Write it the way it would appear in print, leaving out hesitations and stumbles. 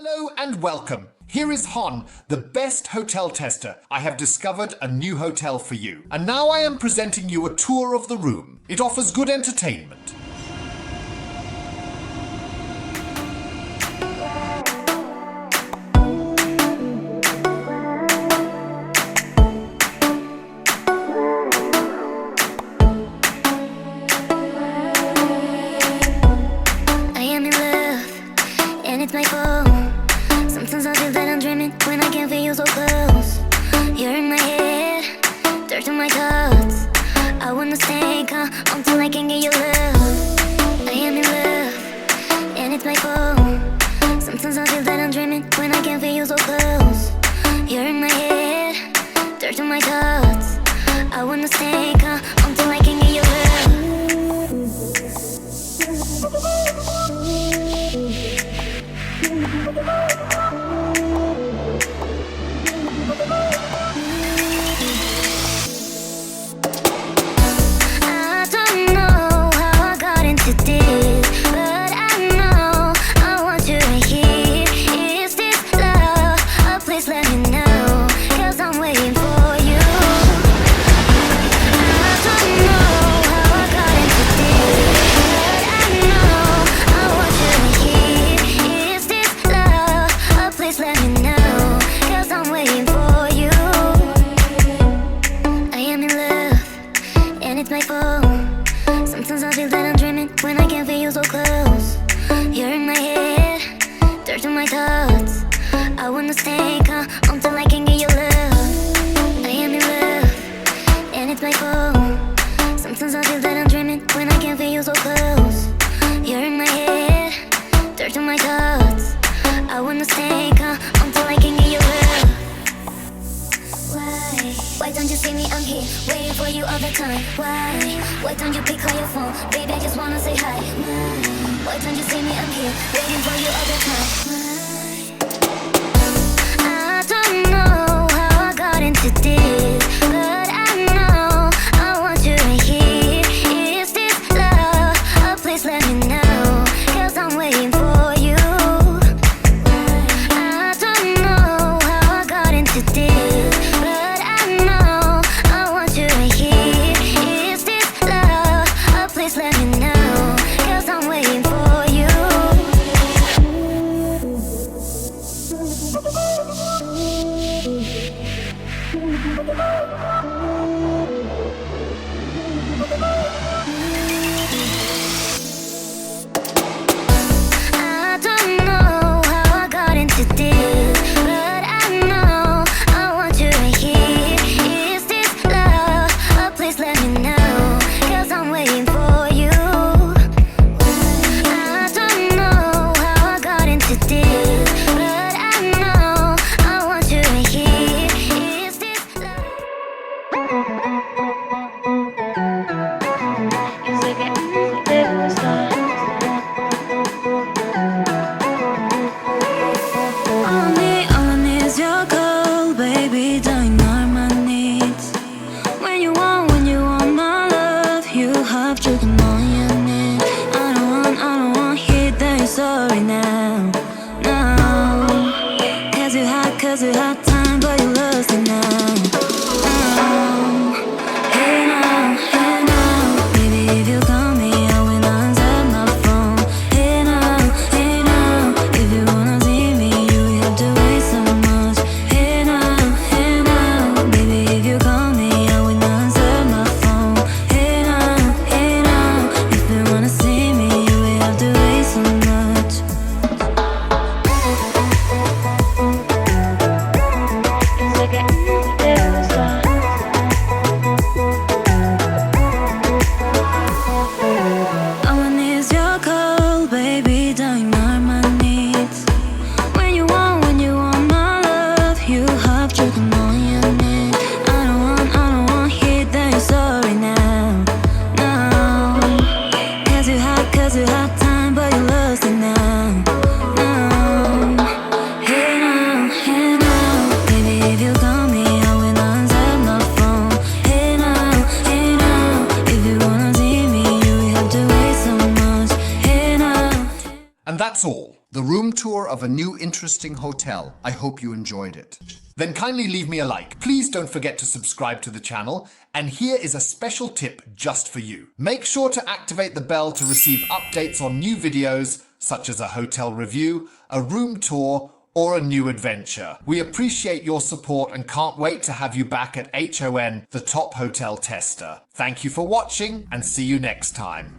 Hello and welcome. Here is Hon, the best hotel tester. I have discovered a new hotel for you. And now I am presenting you a tour of the room. It offers good entertainment. I am in love, and it's my fault. Sometimes I feel that I'm dreaming when I can't feel you so close. You're in my head, dirt on my thoughts. I wanna stay calm until I can get your love. I am in love, and it's my fault. Sometimes I feel that I'm dreaming when I can't feel you so close. You're in my head, dirt on my thoughts. I wanna stay calm until I can get your love. I don't know how I got into this, but I know I want you right here. Is this love? Oh, please let me know, 'cause I'm waiting for you. I don't know how I got into this, but I know I want you right here. Is this love? Oh, please let me know, 'cause I'm waiting for you. I am in love, and it's my fault. Sometimes I feel that I'm dreaming when I can't feel you so close. You're in my head, dirt on my thoughts. I wanna stay calm until I can get your love. I am in love, and it's my fault. Sometimes I feel that I'm dreaming when I can't feel you so close. You're in my head, dirt on my thoughts. I wanna stay calm until I can get your love. Why don't you see me? I'm here, waiting for you all the time. Why don't you pick up your phone? Baby, I just wanna say hi. Why don't you see me? I'm here, waiting for you all the time. I don't know how I got into this, but I know I want you right here. Is this love? Oh, please let me know, 'cause I'm waiting for you. I don't know how I got into this, but I know I want you right here. Is this love? Oh, please let me know, 'cause I'm waiting for you. I don't know how I got into this, but I know I want you right here. Is this love? Oh, please let me know, 'cause I'm waiting for you. I don't know how I got into this, but I know I want you right here. Is this love? All I need is your call, baby. Don't ignore my needs. When you want my love, you have to come on your knees. I don't want hit that you're sorry now, no. 'Cause you had time, but you lost it now. Hey now, baby, if you call me, I will answer my phone. Hey now, if you wanna see me, you have to wait so much. Hey now, baby, if you call me, I will answer my phone. Hey now, if you wanna see me, you will have to wait so much. of a new interesting hotel. I hope you enjoyed it. Then kindly leave me a like. Please don't forget to subscribe to the channel. And here is a special tip just for you. Make sure to activate the bell to receive updates on new videos, such as a hotel review, a room tour, or a new adventure. We appreciate your support and can't wait to have you back at HON, the top hotel tester. Thank you for watching and see you next time.